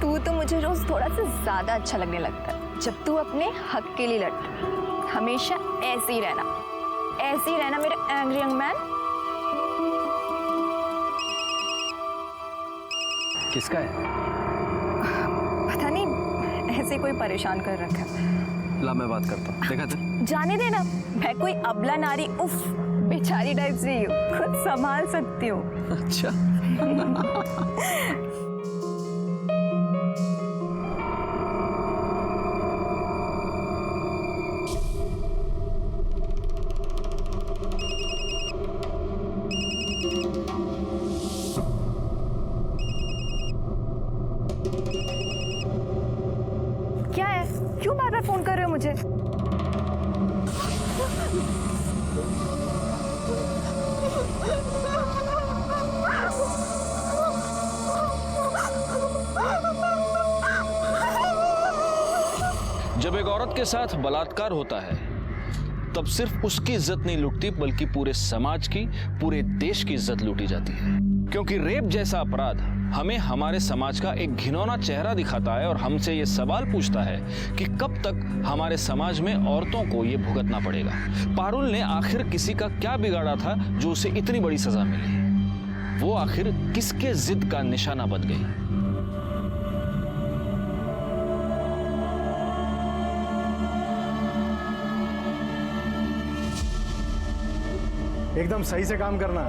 तू तो मुझे रोज थोड़ा सा ज्यादा अच्छा लगने लगता है जब तू अपने हक के लिए लड़ता है। हमेशा ऐसे ही रहना मेरे एंग्री यंग मैन। किसका है? पता नहीं, ऐसे कोई परेशान कर रखा है। ला मैं बात करता हूँ, देखा था? जाने देना, मैं कोई अबला नारी उफ बेचारी टाइप से ही हूँ, खुद संभाल सकती हूँ। अच्छा। क्या है, क्यों बार बार फोन कर रहे हो मुझे? जब एक औरत के साथ बलात्कार होता है तब सिर्फ उसकी इज्जत नहीं लूटती बल्कि पूरे समाज की, पूरे देश की इज्जत लूटी जाती है। क्योंकि रेप जैसा अपराध हमें हमारे समाज का एक घिनौना चेहरा दिखाता है और हमसे ये सवाल पूछता है कि कब तक हमारे समाज में औरतों को ये भुगतना पड़ेगा। पारुल ने आखिर किसी का क्या बिगाड़ा था जो उसे इतनी बड़ी सजा मिली? वो आखिर किसके जिद का निशाना बन गई? एकदम सही से काम करना।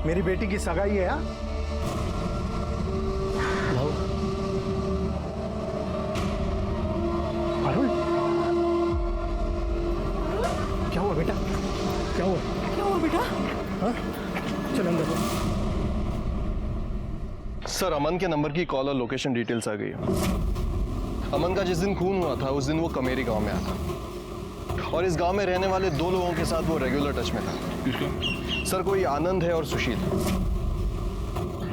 मेरी बेटी की सगाई है। पारुल, क्या हुआ बेटा? क्या हुआ बेटा? हाँ, चल अंदर। सर, अमन के नंबर की कॉल और लोकेशन डिटेल्स आ गई है। अमन का जिस दिन खून हुआ था उस दिन वो कमेरी गांव में आया था और इस गांव में रहने वाले 2 लोगों के साथ वो रेगुलर टच में था। किसके? सर, कोई आनंद है और सुशील।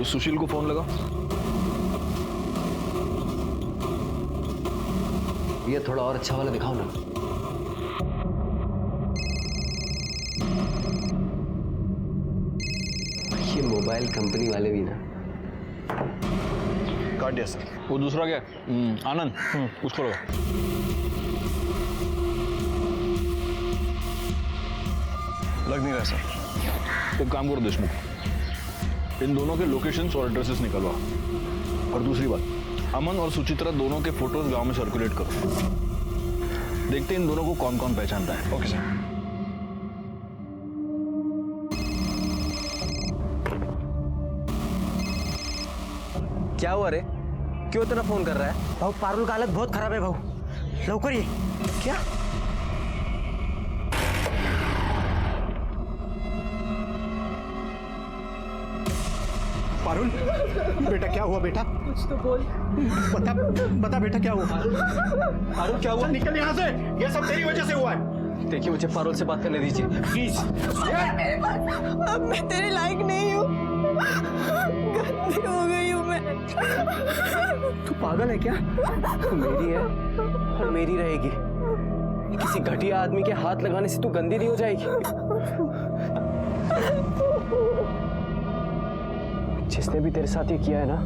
उस सुशील को फोन लगा। ये थोड़ा और अच्छा वाला दिखाओ ना। ये मोबाइल कंपनी वाले भी ना। काट दिया सर। वो दूसरा क्या? आनंद, उसको लगा। लग नहीं रहा सर। एक काम करो देशमुख, इन दोनों के लोकेशंस और एड्रेसेस निकलवा। और दूसरी बात, अमन और सुचित्रा दोनों के फोटोज गांव में सर्कुलेट करो। देखते हैं इन दोनों को कौन कौन पहचानता है। Okay sir. क्या हुआ रे? क्यों इतना फोन कर रहा है? भाऊ, पारुल का हालत बहुत खराब है भाऊ, लवकर ये। क्या? पारुल, बेटा क्या हुआ बेटा? कुछ तो बोल। बता बेटा क्या हुआ? पारुल क्या हुआ? निकल यहाँ से, ये सब तेरी वजह से हुआ है। देखिए, मुझे पारुल से बात करने दीजिए प्लीज। अब मैं तेरे लायक नहीं हूँ, गंदी हो गई हूँ मैं। तू पागल है क्या? तू मेरी है और मेरी रहेगी। किसी घटिया आदमी के हाथ लगाने से तू गंदी नहीं हो जाएगी। जिसने भी तेरे साथ ये किया है ना,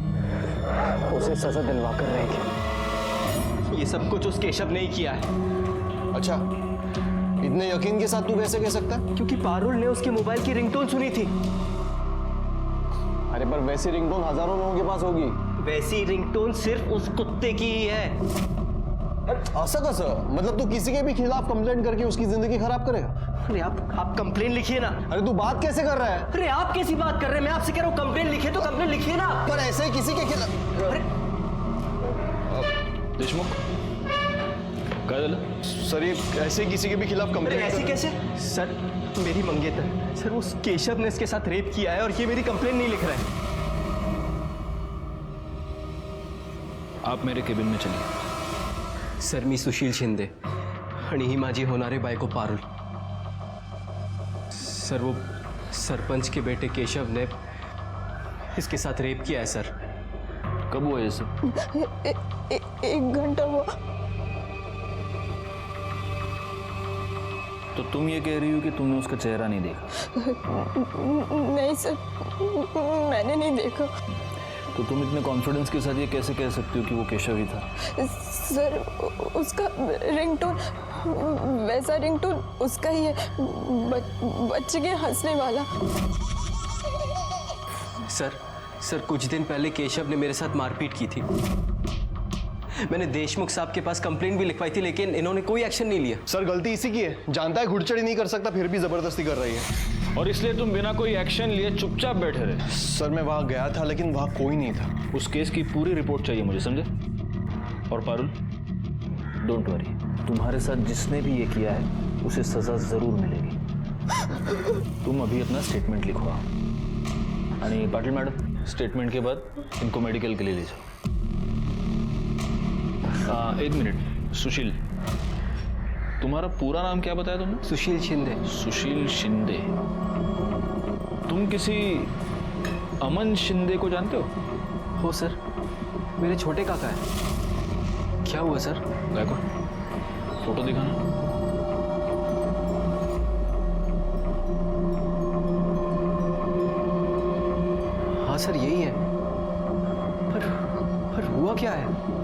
उसे सजा दिलवा कर रहेगी। ये सब कुछ उस केशव ने ही किया है। अच्छा, इतने यकीन के साथ तू वैसे कह सकता है? क्योंकि पारुल ने उसके मोबाइल की रिंगटोन सुनी थी। अरे पर वैसी रिंगटोन हजारों लोगों के पास होगी। वैसी रिंगटोन सिर्फ उस कुत्ते की ही है। ऐसा कैसा? मतलब तू किसी के भी खिलाफ कंप्लेंट करके उसकी जिंदगी खराब करेगा? अरे आप कंप्लेन लिखिए ना। अरे तू बात कैसे कर रहा है? अरे आप कैसी बात कर रहे हैं? मैं आपसे कह रहा हूँ कंप्लेन लिखिए तो कंप्लेन लिखिए ना। पर ऐसे ही किसी के खिलाफ। अरे देशमुख, क्या दिल? सर, ये ऐसे ही किसी के भी खिलाफ कंप्लेंट ऐसी कैसे? सर, मेरी मंगेतर सर, उस केशव ने इसके साथ रेप किया है और ये मेरी कंप्लेन नहीं लिख रहा है। आप मेरे केबिन में चलिए। सर, मी सुशील शिंदे आणि ही माझी होणारी बायको पारुल। सर, वो सरपंच के बेटे केशव ने इसके साथ रेप किया है सर। कब हुआ ये सब? एक घंटा हुआ। तो तुम ये कह रही हो कि तुमने उसका चेहरा नहीं देखा? नहीं सर, मैंने नहीं देखा। तो तुम इतने कॉन्फिडेंस के साथ ये कैसे कह सकती हो कि वो केशव ही था? सर उसका रिंगटोन, वैसा रिंगटोन उसका ही है, बच्चे के हंसने वाला। सर कुछ दिन पहले केशव ने मेरे साथ मारपीट की थी। मैंने देशमुख साहब के पास कंप्लेंट भी लिखवाई थी, लेकिन इन्होंने कोई एक्शन नहीं लिया। सर गलती इसी की है, जानता है घुड़चड़ी नहीं कर सकता फिर भी जबरदस्ती कर रही है। और इसलिए तुम बिना कोई एक्शन लिए चुपचाप बैठे रहे? सर मैं वहां गया था लेकिन वहां कोई नहीं था। उस केस की पूरी रिपोर्ट चाहिए मुझे, समझे? और पारुल, डोंट वरी, तुम्हारे साथ जिसने भी ये किया है उसे सजा जरूर मिलेगी। तुम अभी अपना स्टेटमेंट लिखवाओ। आणि पाटिल मैडम, स्टेटमेंट के बाद इनको मेडिकल के लिए ले जाओ। एक मिनट, सुशील, तुम्हारा पूरा नाम क्या बताया तुमने? सुशील शिंदे। सुशील शिंदे। तुम किसी अमन शिंदे को जानते हो सर, मेरे छोटे काका है। क्या हुआ सर? गायकवाड़, फोटो दिखाना। हाँ सर यही है। पर हुआ क्या है?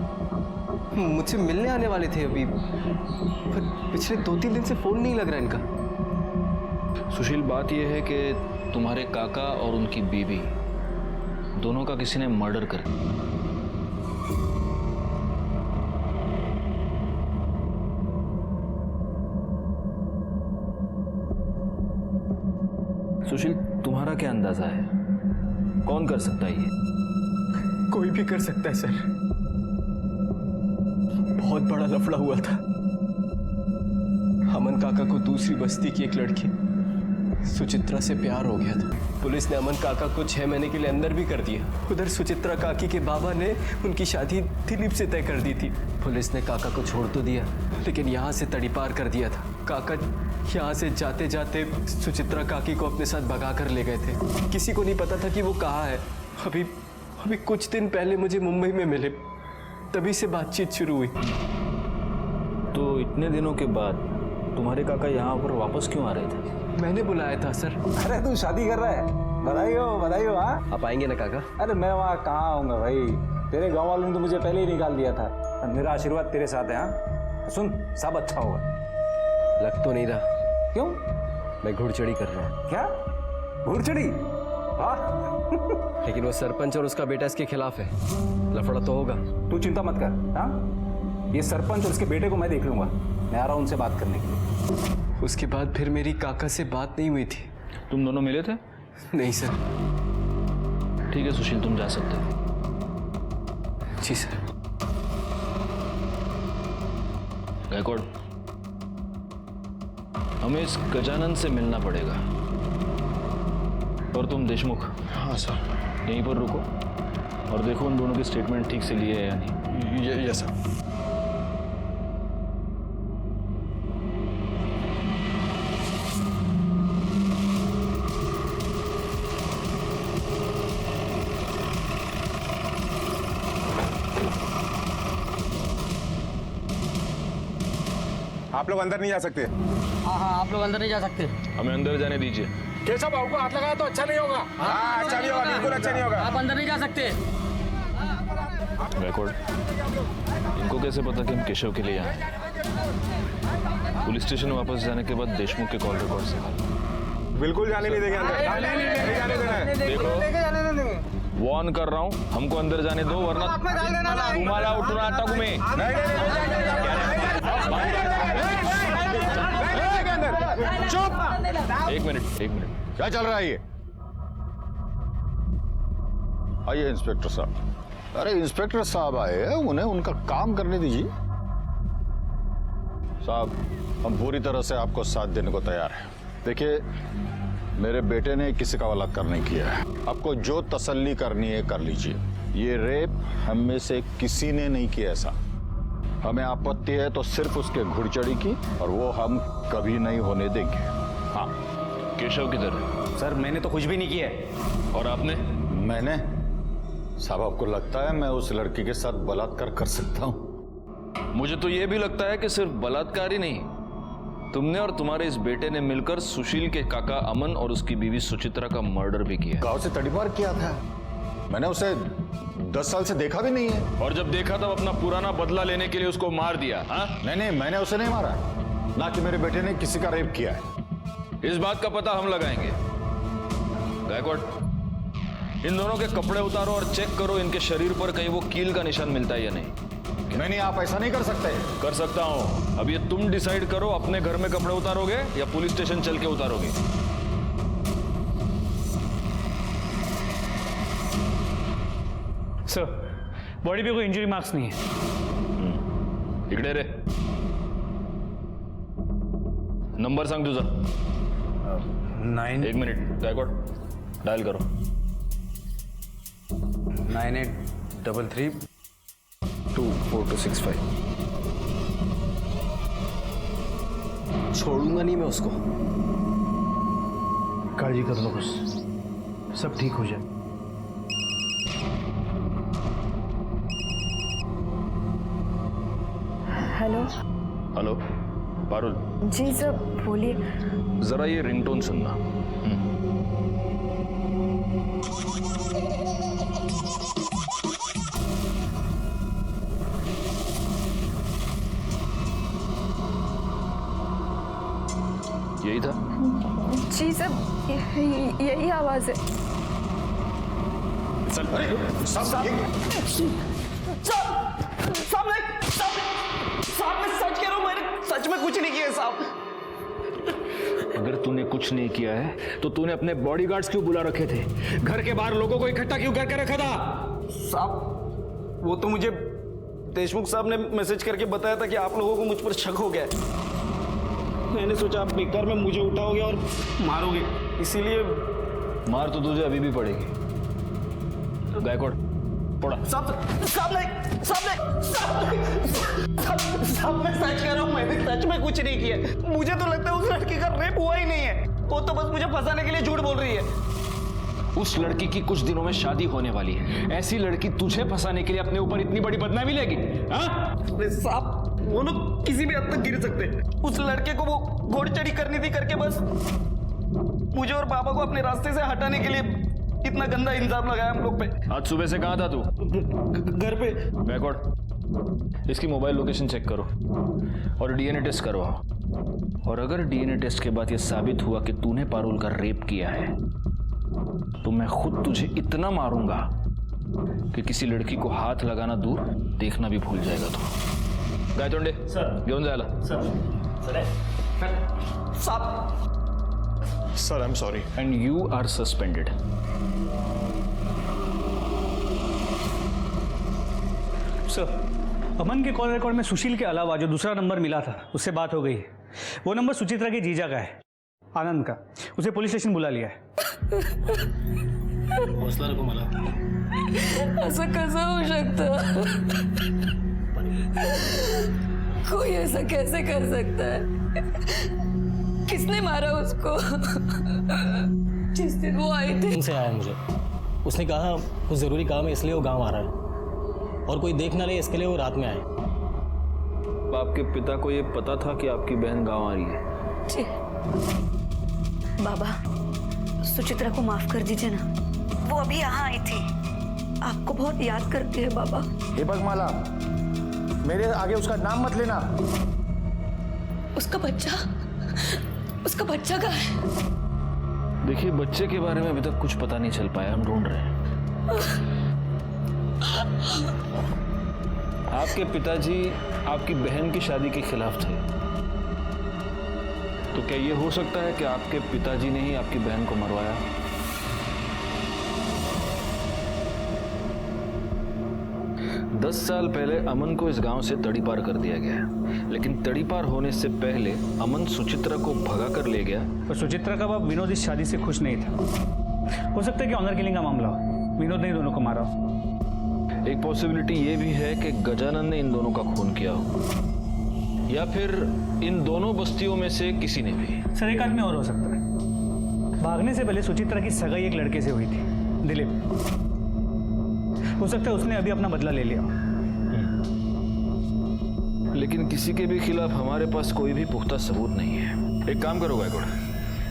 मुझसे मिलने आने वाले थे अभी, पर पिछले 2-3 दिन से फोन नहीं लग रहा इनका। सुशील, बात यह है कि तुम्हारे काका और उनकी बीवी दोनों का किसी ने मर्डर कर। सुशील, तुम्हारा क्या अंदाजा है, कौन कर सकता है ये? कोई भी कर सकता है सर। बहुत बड़ा लफड़ा हुआ था। अमन काका को दूसरी बस्ती की एक लड़की सुचित्रा से प्यार हो गया था। पुलिस ने अमन काका को 6 महीने के लिए अंदर भी कर दिया। उधर सुचित्रा काकी के बाबा ने उनकी शादी दिलीप से तय कर दी थी। पुलिस ने काका को छोड़ तो दिया, लेकिन यहाँ से तड़ीपार कर दिया था। काका यहाँ से जाते जाते सुचित्रा काकी को अपने साथ भगा कर ले गए थे। किसी को नहीं पता था कि वो कहाँ है। अभी कुछ दिन पहले मुझे मुंबई में मिले, तभी से बातचीत शुरू हुई। तो इतने दिनों के बाद तुम्हारे काका यहाँ पर वापस क्यों आ रहे थे? मैंने बुलाया था सर। अरे तू शादी कर रहा है? बधाई हो हाँ। आप आएंगे ना काका? अरे मैं वहाँ कहाँ आऊँगा भाई, तेरे गांव वालों ने तो मुझे पहले ही निकाल दिया था। मेरा आशीर्वाद तेरे साथ है। हाँ सुन, सब अच्छा होगा। लग तो नहीं रहा। क्यों? मैं घुड़चढ़ी कर रहा हूँ। क्या घुड़चढ़ी? हाँ लेकिन वो सरपंच और उसका बेटा इसके खिलाफ है। लफड़ा तो होगा। तू चिंता मत कर। हाँ ये सरपंच और उसके बेटे को मैं देख लूंगा। मैं आ रहा हूँ उनसे बात करने के लिए। उसके बाद फिर मेरी काका से बात नहीं हुई थी। तुम दोनों मिले थे? नहीं सर। ठीक है सुशील, तुम जा सकते हो। जी सर। गायकवाड़, हमें इस गजानन से मिलना पड़ेगा। और तुम देशमुख, हाँ सर। यहीं पर रुको और देखो उन दोनों के स्टेटमेंट ठीक से लिए है या नहीं। Yes sir. आप लोग अंदर नहीं जा सकते। हाँ आप लोग अंदर नहीं जा सकते। हमें अंदर जाने दीजिए। केशव बाबू को हाथ लगाया तो अच्छा नहीं होगा। हाँ अच्छा नहीं होगा, बिल्कुल अच्छा नहीं होगा। आप अंदर नहीं जा सकते। गायकवाड़, इनको कैसे पता कि हम केशव के लिए आए? पुलिस स्टेशन वापस जाने के बाद देशमुख के कॉल रिकॉर्ड से बिल्कुल जाने नहीं देंगे अंदर। नहीं जाने देना है। देखो, वार्न कर रहा हूँ, हमको अंदर जाने दो वरना तुम्हारा उठना टाकू में। चुप। एक मिनट। क्या चल रहा है ये? आइए इंस्पेक्टर साहब। अरे इंस्पेक्टर साहब आए हैं, उन्हें उनका काम करने दीजिए। साहब, हम पूरी तरह से आपको साथ देने को तैयार हैं। देखिए, मेरे बेटे ने किसी का बलात्कार नहीं किया है। आपको जो तसल्ली करनी है कर लीजिए। ये रेप हम में से किसी ने नहीं किया ऐसा। हमें आपत्ति है तो सिर्फ उसके घुड़चढ़ी की, और वो हम कभी नहीं होने देंगे। हाँ। केशव किधर है? सर मैंने तो कुछ भी नहीं किया है। और आपने? मैंने? साहब, आपको लगता है मैं उस लड़की के साथ बलात्कार कर सकता हूँ? मुझे तो ये भी लगता है कि सिर्फ बलात्कार ही नहीं, तुमने और तुम्हारे इस बेटे ने मिलकर सुशील के काका अमन और उसकी बीवी सुचित्रा का मर्डर भी किया। गांव से तड़ीपार किया था। मैंने उसे 10 साल से देखा भी नहीं है। और जब देखा तब अपना पुराना बदला लेने के लिए उसको मार दिया। हाँ, नहीं, मैंने उसे नहीं मारा, ना कि मेरे बेटे ने किसी का रेप किया है। इस बात का पता हम लगाएंगे। गायकवाड़, इन दोनों के कपड़े उतारो और चेक करो इनके शरीर पर कहीं वो कील का निशान मिलता है या नहीं। नहीं, आप ऐसा नहीं कर सकते। कर सकता हूं। अब ये तुम डिसाइड करो, अपने घर में कपड़े उतारोगे या पुलिस स्टेशन चल के उतारोगे। सर, बॉडी पे कोई इंजरी मार्क्स नहीं है। इकडे रे, नंबर सांग तुझा। 9 एक मिनिट गायकवाड़, डायल करो। 9833-24265। छोड़ूंगा नहीं मैं उसको। काळजी कर नकोस, सब ठीक हो जाए। हेलो। हेलो पारुल, जी सर बोलिए। जरा ये रिंगटोन सुनना। यही था? जी सर, यही आवाज है। सच में कुछ नहीं किया साहब। अगर तूने कुछ नहीं किया है तो तूने अपने बॉडीगार्ड्स क्यों बुला रखे थे? घर के बाहर लोगों को इकट्ठा क्यों करके रखा था? साहब वो तो मुझे देशमुख साहब ने मैसेज करके बताया था कि आप लोगों को मुझ पर शक हो गया है। मैंने सोचा आप बेकार में मुझे उठाओगे और मारोगे, इसीलिए। मार तो तुझे अभी भी पड़ेगी। गायकवाड़ पड़ा। साहब मैं सच कह रहा हूँ, मैंने सच में कुछ नहीं किया। मुझे तो लगता है उस लड़की का रेप हुआ ही नहीं है, वो तो बस मुझे फंसाने के लिए झूठ बोल रही है। उस लड़की की कुछ दिनों में शादी होने वाली है। ऐसी लड़की तुझे फंसाने के लिए अपने ऊपर इतनी बड़ी बदनामी लेगी? हाँ? साहब वो लोग किसी भी हद तक गिर सकते हैं। उस लड़के को वो घोड़ी चढ़ी करनी थी करके बस मुझे और पापा को अपने रास्ते से हटाने के लिए इतना गंदा इल्जाम लगाया हम लोग पे। आज सुबह से कहाँ था तू? घर पे। गायकवाड़, इसकी मोबाइल लोकेशन चेक करो और डीएनए टेस्ट करवाओ। और अगर डीएनए टेस्ट के बाद यह साबित हुआ कि तूने पारुल का रेप किया है तो मैं खुद तुझे इतना मारूंगा कि किसी लड़की को हाथ लगाना दूर, देखना भी भूल जाएगा तू। गायतोंडे सर, घेऊन जायला। Sir I am sorry. And you are suspended. Sir, Aman के कॉल रिकॉर्ड में सुशील के अलावा जो दूसरा नंबर मिला था उससे बात हो गई है। वो नंबर सुचित्रा के जीजा का है, आनंद का। उसे पुलिस स्टेशन बुला लिया है। हौसला रखो मला। असं कसं होऊ शकतं? कोई ऐसा कैसे कर सकता है? किसने मारा उसको? जिस दिन वो आई थी से आया मुझे, उसने कहा कुछ ज़रूरी काम है इसलिए वो गांव आ रहा है और कोई देख ना ले इसके लिए वो रात में आए। आपके पिता को ये पता था कि आपकी बहन गांव आ रही है? जी। बाबा, सुचित्रा को माफ कर दीजिए ना, वो अभी यहाँ आई थी, आपको बहुत याद करती है बाबा। ये बस माला, मेरे आगे उसका नाम मत लेना। उसका बच्चा कहाँ है? देखिए, बच्चे के बारे में अभी तक कुछ पता नहीं चल पाया, हम ढूंढ रहे हैं। आपके पिताजी आपकी बहन की शादी के खिलाफ थे, तो क्या ये हो सकता है कि आपके पिताजी ने ही आपकी बहन को मरवाया? दस साल पहले अमन को इस गांव से तड़ीपार कर दिया गया, लेकिन तड़ीपार होने से पहले अमन सुचित्रा को भगा कर ले गया। और सुचित्रा का बाप विनोद इस शादी से खुश नहीं था। हो सकता है कि ऑनर किलिंग का मामला हो, विनोद ने दोनों को मारा हो। एक पॉसिबिलिटी ये भी है कि गजानन ने इन दोनों का खून किया हो, या फिर इन दोनों बस्तियों में से किसी ने भी। सर, एक आदमी और हो सकता है। भागने से पहले सुचित्रा की सगाई एक लड़के से हुई थी, दिलीप। हो सकता है उसने अभी अपना बदला ले लिया। लेकिन किसी के भी खिलाफ हमारे पास कोई भी पुख्ता सबूत नहीं है। एक काम करो गायकवाड़,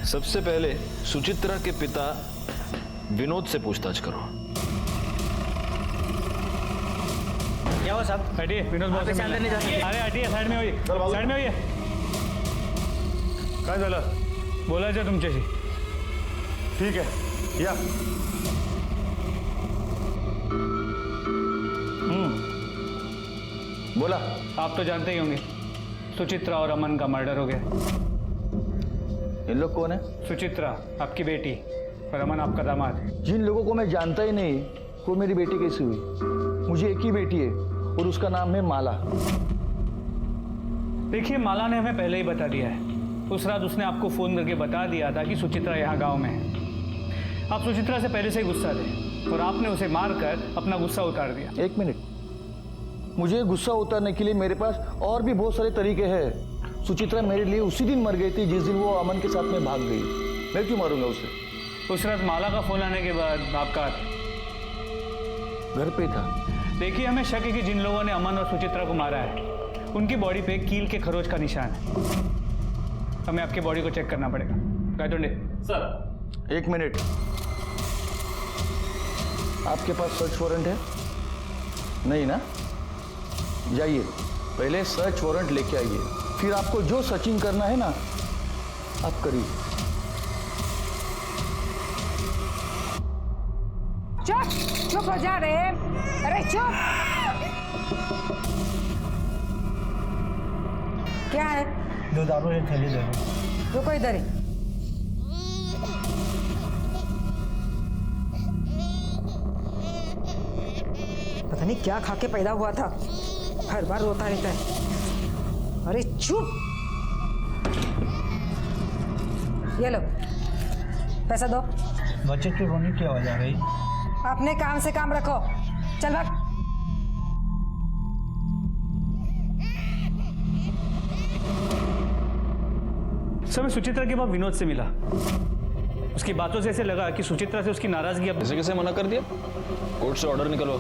सबसे पहले सुचित्रा के पिता विनोद से पूछताछ करो। क्या हुआ साहब? हटिए, विनोद बॉस से अंदर नहीं जा सकते। अरे हटिए, साइड में होइए, साइड में होइए। काय झालं? बोलायचं तुमच्याशी. ठीक है, या बोला। आप तो जानते ही होंगे सुचित्रा और अमन का मर्डर हो गया। इन लोग कौन है? सुचित्रा आपकी बेटी और अमन आपका दामाद। जिन लोगों को मैं जानता ही नहीं वो मेरी बेटी कैसी हुई? मुझे एक ही बेटी है और उसका नाम है माला। देखिए, माला ने हमें पहले ही बता दिया है। उस रात उसने आपको फोन करके बता दिया था कि सुचित्रा यहाँ गांव में है। आप सुचित्रा से पहले से ही गुस्सा थे और आपने उसे मारकर अपना गुस्सा उतार दिया। एक मिनट, मुझे गुस्सा उतारने के लिए मेरे पास और भी बहुत सारे तरीके हैं। सुचित्रा मेरे लिए उसी दिन मर गई थी जिस दिन वो अमन के साथ में भाग गई। मैं क्यों मारूंगा उसे? उस रात माला का फोन आने के बाद आपका घर पे था। देखिए, हमें शक है कि जिन लोगों ने अमन और सुचित्रा को मारा है उनकी बॉडी पे कील के खरोच का निशान है। हमें आपके बॉडी को चेक करना पड़ेगा। गायतोंडे सर, एक मिनट। आपके पास सर्च वारंट है? नहीं ना? जाइए, पहले सर्च वारंट लेके आइए, फिर आपको जो सर्चिंग करना है ना आप करिए। चुप चुप हो जा रे। अरे चुप। क्या है? दो दारू एक थैली दे दो। रुको इधर ही। पता नहीं क्या खा के पैदा हुआ था, हर बार रोता रहता है। अरे चुप। ये लो पैसा दो। बच्चे की रोने की आवाज आ रही। अपने काम से काम रखो। चल भाग। सर, मैं सुचित्रा के बाद विनोद से मिला। उसकी बातों से ऐसे लगा कि सुचित्रा से उसकी नाराजगी अब ऐसे कैसे मना कर दिया? कोर्ट से ऑर्डर निकलवा।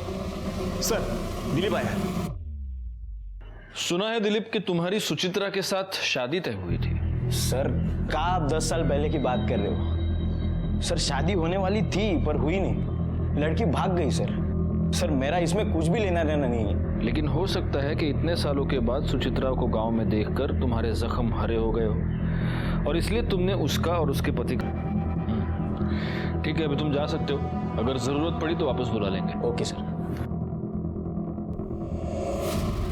सर, दिलीप आया। सुना है दिलीप कि तुम्हारी सुचित्रा के साथ शादी तय हुई थी। सर, का आप 10 साल पहले की बात कर रहे हो? सर, शादी होने वाली थी पर हुई नहीं। लड़की भाग गई सर। सर, मेरा इसमें कुछ भी लेना देना नहीं है। लेकिन हो सकता है कि इतने सालों के बाद सुचित्रा को गांव में देखकर तुम्हारे जख्म हरे हो गए हो और इसलिए तुमने उसका और उसके पति का। ठीक है, अभी तुम जा सकते हो। अगर जरूरत पड़ी तो वापस बुला लेंगे। Okay sir.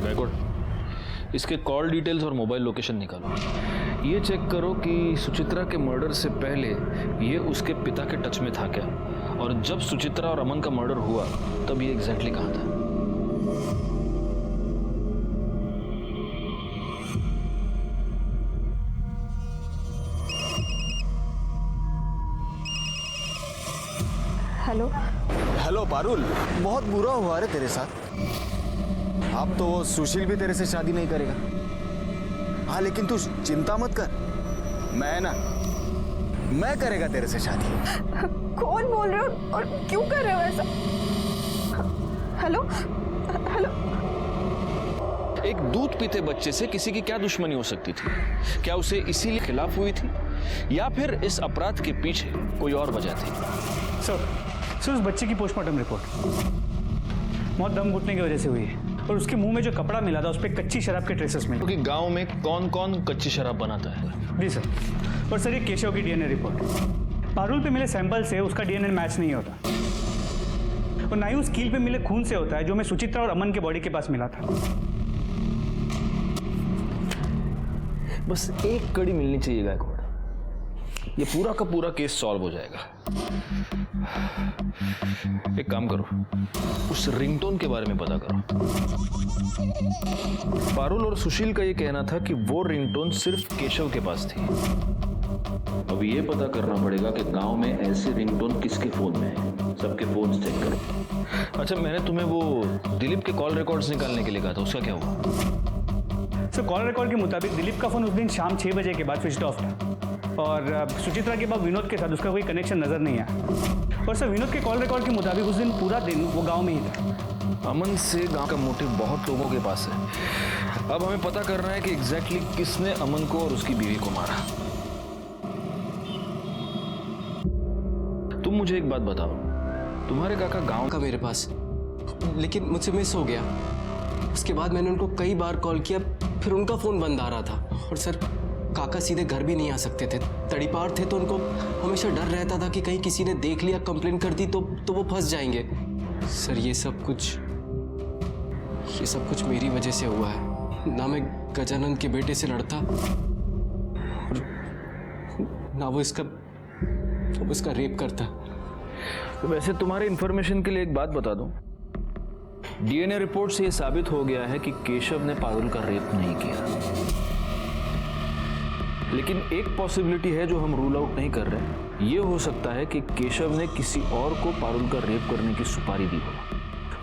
गायकवाड़, इसके कॉल डिटेल्स और मोबाइल लोकेशन निकालो। ये चेक करो कि सुचित्रा के मर्डर से पहले ये उसके पिता के टच में था क्या, और जब सुचित्रा और अमन का मर्डर हुआ तब ये एग्जैक्टली कहाँ था। हेलो हेलो पारुल, बहुत बुरा हुआ रे तेरे साथ। अब तो वो सुशील भी तेरे से शादी नहीं करेगा। हाँ, लेकिन तू चिंता मत कर, मैं करेगा तेरे से शादी। कौन बोल रहे हो और क्यों कर रहे हो ऐसा? Hello hello. एक दूध पीते बच्चे से किसी की क्या दुश्मनी हो सकती थी? क्या उसे इसीलिए खिलाफ हुई थी या फिर इस अपराध के पीछे कोई और वजह थी? सर, उस बच्चे की पोस्टमार्टम रिपोर्ट मौत दम घुटने की वजह से हुई है और उसके मुंह में जो कपड़ा मिला था उस पर कच्ची शराब के ट्रेसेस मिले। क्योंकि गांव में कौन कौन कच्ची शराब बनाता है? जी सर। और सर, ये केशव की डीएनए रिपोर्ट, पारुल पे मिले सैंपल से उसका डीएनए मैच नहीं होता और ना ही उस कील पे मिले खून से होता है जो हमें सुचित्रा और अमन के बॉडी के पास मिला था। बस एक कड़ी मिलनी चाहिए गायकवाड़, ये पूरा का पूरा केस सॉल्व हो जाएगा। एक काम करो, उस रिंगटोन के बारे में पता करो। पारुल और सुशील का ये कहना था कि वो रिंगटोन सिर्फ केशव के पास थी। अब ये पता करना पड़ेगा कि गांव में ऐसे रिंगटोन किसके फोन में है। सबके फोन चेक करो। अच्छा, मैंने तुम्हें वो दिलीप के कॉल रिकॉर्ड्स निकालने के लिए कहा था, उसका क्या हुआ? सर, कॉल रिकॉर्ड के मुताबिक दिलीप का फोन उस दिन शाम 6 बजे के बाद स्विच ऑफ था और सुचित्रा के बाद विनोद के साथ उसका कोई कनेक्शन नजर नहीं आया। और सर, विनोद के कॉल रिकॉर्ड के मुताबिक उस दिन पूरा दिन वो गांव में ही था। अमन से गांव का मोटिव बहुत लोगों के पास है। अब हमें पता करना है कि एग्जैक्टली किसने अमन को और उसकी बीवी को मारा। तुम मुझे एक बात बताओ, तुम्हारे काका गांव का मेरे पास, लेकिन मुझसे मिस हो गया। उसके बाद मैंने उनको कई बार कॉल किया, फिर उनका फ़ोन बंद आ रहा था। और सर, काका सीधे घर भी नहीं आ सकते थे, तड़ीपार थे, तो उनको हमेशा डर रहता था कि कहीं किसी ने देख लिया, कंप्लेन कर दी तो वो फंस जाएंगे। सर, ये सब कुछ मेरी वजह से हुआ है। ना मैं गजानंद के बेटे से लड़ता और ना वो इसका रेप करता। तो वैसे तुम्हारे इंफॉर्मेशन के लिए एक बात बता दूं, डीएनए रिपोर्ट से यह साबित हो गया है कि केशव ने पारुल का रेप नहीं किया। लेकिन एक पॉसिबिलिटी है जो हम रूल आउट नहीं कर रहे। ये हो सकता है कि केशव ने किसी और को पारुल का रेप करने की सुपारी दी हो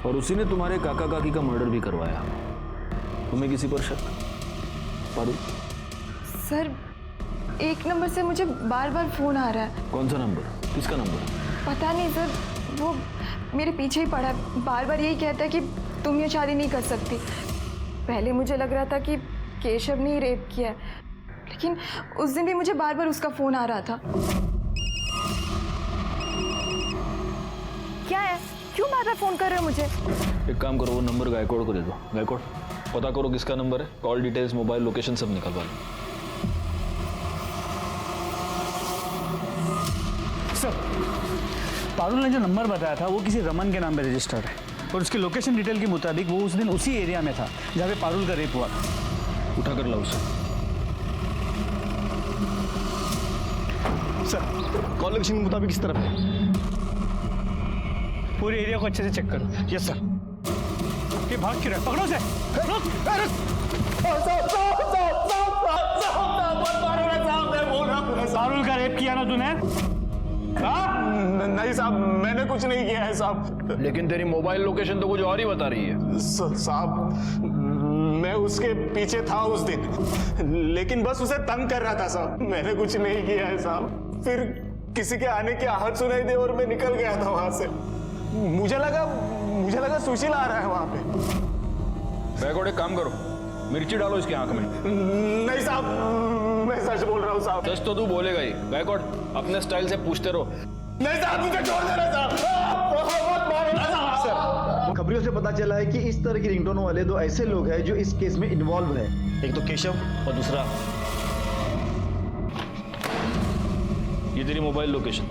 और उसी ने तुम्हारे काका काकी का मर्डर भी करवाया। तुम्हें किसी पर शक? पारुल? सर, एक नंबर से मुझे बार बार फोन आ रहा है। कौन सा नंबर? किसका नंबर? पता नहीं सर, वो मेरे पीछे ही पड़ा है, बार बार यही कहता है कि तुम ये शादी नहीं कर सकती। पहले मुझे लग रहा था कि केशव ने ही रेप किया है, लेकिन उस दिन भी मुझे बार बार उसका फोन आ रहा था। क्या है, क्यों बार बार फोन कर रहे हो मुझे? एक काम करो, वो नंबर गायकवाड़ को दे दो। गायकवाड़, पता करो किसका नंबर है, कॉल डिटेल्स, मोबाइल लोकेशन सब निकलवा लो। सर, पारुल ने जो नंबर बताया था वो किसी रमन के नाम पे रजिस्टर्ड है और उसकी लोकेशन डिटेल के मुताबिक वो उस दिन उसी एरिया में था जहाँ पे पारुल का रेप हुआ था। उठा कर लाओ उसे। सर, कॉल लोकेशन के मुताबिक किस तरफ है? पूरे एरिया को अच्छे से चेक करो। Yes sir. ये भाग क्यों रहा है? पकड़ो उसे। पारुल का रेप किया ना तूने? नहीं साहब, मैंने कुछ नहीं किया है साहब। लेकिन तेरी मोबाइल लोकेशन तो कुछ और ही बता रही है। साहब, मैं उसके पीछे था उस दिन, लेकिन बस उसे तंग कर रहा था साहब। मैंने कुछ नहीं किया है साहब। फिर किसी के आने की आहट सुनाई दी और मैं निकल गया था वहां से। मुझे लगा सुशील आ रहा है वहां पे। बैगोड़, एक काम करो, मिर्ची डालो इसकी आंख में। नहीं साहब, मैं सच बोल रहा हूँ साहब। सच तो तू बोलेगा ही। गायकवाड़, अपने स्टाइल से पूछते रहो। नहीं साहब, मुझे छोड़ देना साहब। सर, खबरों से पता चला है कि इस तरह की रिंगटोन वाले दो ऐसे लोग हैं जो इस केस में इन्वॉल्व है। एक तो केशव और दूसरा ये तेरी मोबाइल लोकेशन।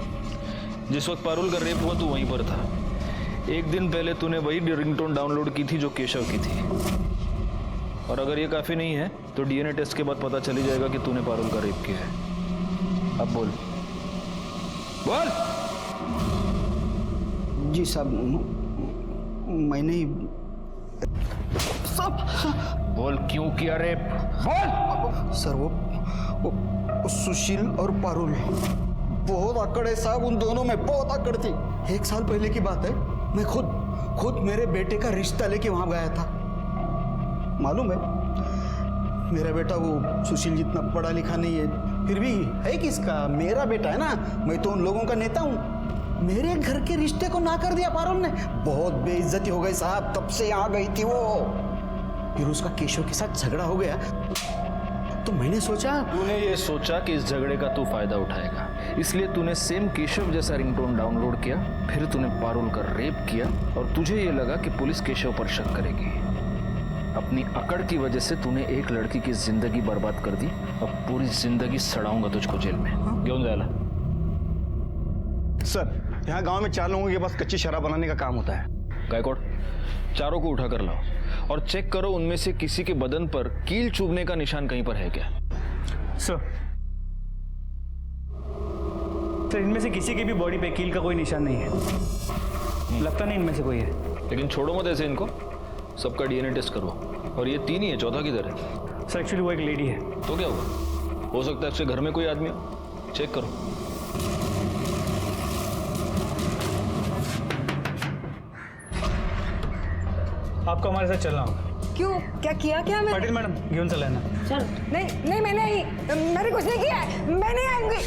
जिस वक्त पारुल का रेप हुआ तू वहीं पर था। एक दिन पहले तूने वही रिंगटोन डाउनलोड की थी जो केशव की थी। और अगर ये काफी नहीं है तो डीएनए टेस्ट के बाद पता चल ही जाएगा कि तूने पारुल का रेप किया है। अब बोल बोल। जी साहब, मैंने सब बोल, क्यों किया रेप? बोल। सर, वो सुशील और पारुल बहुत आकड़ है साहब। उन दोनों में बहुत आकड़ थी। 1 साल पहले की बात है, मैं खुद मेरे बेटे का रिश्ता लेके वहां गया था। मालूम है, मेरा बेटा वो सुशील जितना पढ़ा लिखा नहीं है, फिर भी है किसका? मेरा बेटा है ना। मैं तो उन लोगों का नेता हूँ। मेरे घर के रिश्ते को ना कर दिया पारुल ने। बहुत बेइज्जती हो गई साहब, तब से यहाँ गई थी वो। फिर उसका केशव के साथ झगड़ा हो गया, तो मैंने सोचा। तूने ये सोचा कि इस झगड़े का तू फायदा उठाएगा, इसलिए तूने सेम केशव जैसा रिंगटोन डाउनलोड किया। फिर तूने पारुल का रेप किया और तुझे ये लगा कि पुलिस केशव पर शक करेगी। अपनी अकड़ की वजह से तूने एक लड़की की जिंदगी बर्बाद कर दी। अब पूरी जिंदगी सड़ाऊंगा तुझको जेल में। क्यों जायला? सर, यहाँ गांव में 4 लोगों के पास कच्ची शराब बनाने का काम होता है। गायकवाड़, चारों को उठा कर लाओ और चेक करो उनमें से किसी के बदन पर कील चुभने का निशान कहीं पर है क्या? सर, इनमें से किसी की भी बॉडी पे कील का कोई निशान नहीं है। लगता नहीं इनमें से कोई है। लेकिन छोड़ो मत ऐसे इनको, सबका डीएनए टेस्ट करवाओ। और ये 3 ही है, चौथा किधर है? सर, एक्चुअली वो एक लेडी है। तो क्या हुआ? हो सकता है उसके घर में कोई आदमी हो। चेक करो। आपको हमारे साथ चलना होगा। क्यों? क्या किया क्या मैं? पाटिल मैडम, घेऊन चला ना। नहीं, मैंने कुछ नहीं किया है। मैं नहीं आऊंगी।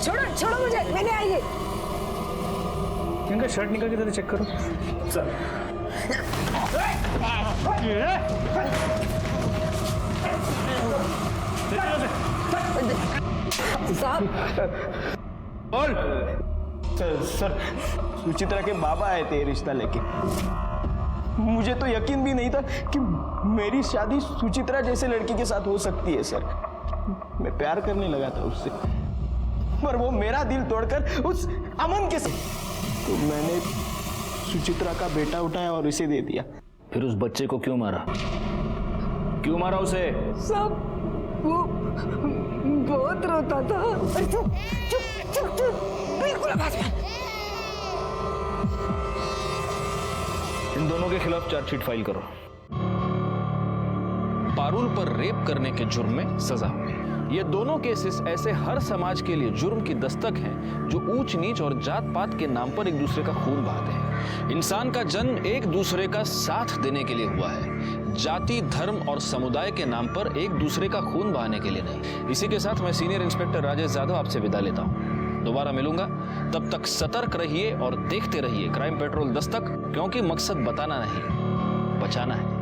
छोड़ो मुझे, मैं नहीं आएगी। इनका शर्ट निकाल के जरा चेक करो। सर, सर, सुचित्रा के बाबा आए थे रिश्ता लेके। मुझे तो यकीन भी नहीं था कि मेरी शादी सुचित्रा जैसे लड़की के साथ हो सकती है सर। मैं प्यार करने लगा था उससे, पर वो मेरा दिल तोड़कर उस अमन के साथ, तो मैंने सुचित्रा का बेटा उठाया और उसे दे दिया। फिर उस बच्चे को क्यों मारा? क्यों मारा उसे? सब वो बहुत रोता था। चुप चुप चुप चुप, बिल्कुल आवाज मत। इन दोनों के खिलाफ चार्जशीट फाइल करो। पारुल पर रेप करने के जुर्म में सजा हुई। ये दोनों केसेस ऐसे हर समाज के लिए जुर्म की दस्तक हैं जो ऊंच नीच और जात पात के नाम पर एक दूसरे का खून बहाते हैं। इंसान का जन्म एक दूसरे का साथ देने के लिए हुआ है, जाति, धर्म और समुदाय के नाम पर एक दूसरे का खून बहाने के लिए नहीं। इसी के साथ मैं सीनियर इंस्पेक्टर राजेश यादव आपसे विदा लेता हूँ। दोबारा मिलूंगा, तब तक सतर्क रहिए और देखते रहिए क्राइम पेट्रोल दस्तक, क्योंकि मकसद बताना नहीं, बचाना है।